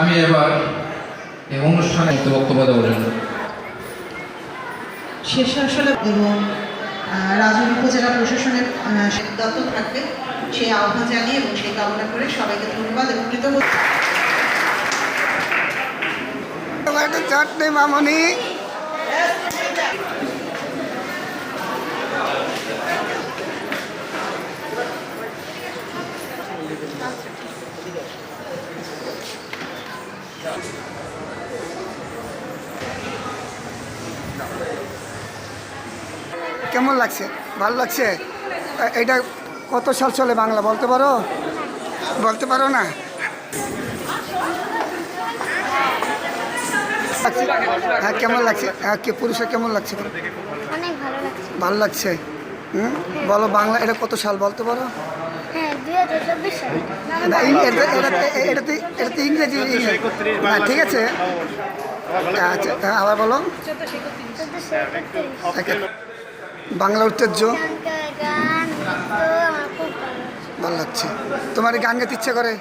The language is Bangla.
আমি এবার এই অনুষ্ঠানে বক্তব্য দেওয়ার জন্য শেষে আসলে এবং রাজধানী উপজেলা প্রশাসনের দত্ত থাকবে সেই আহ্বান জানিয়ে এবং সেই কামনা করে সবাইকে ধন্যবাদ এবং কৃতজ্ঞতা। চাটনি মামনি কেমন লাগছে? ভালো লাগছে। এটা কত সাল চলে বাংলা বলতে পারো? বলতে পারো না? হ্যাঁ, কেমন লাগছে? হ্যাঁ, কে পুরুষের কেমন লাগছে? অনেক ভালো লাগছে। ভালো লাগছে। বলো বাংলা এটা কত সাল বলতে পারো? হ্যাঁ, 2024 সাল। না, এটাতে ইংরেজি না, ঠিক আছে। আচ্ছা, আবার বলো। 1431। বাংলা ঐতিহ্য গান তো আমার খুব ভালো লাগছে। ভালো লাগছে। তোমার গান গাইতে ইচ্ছে করে?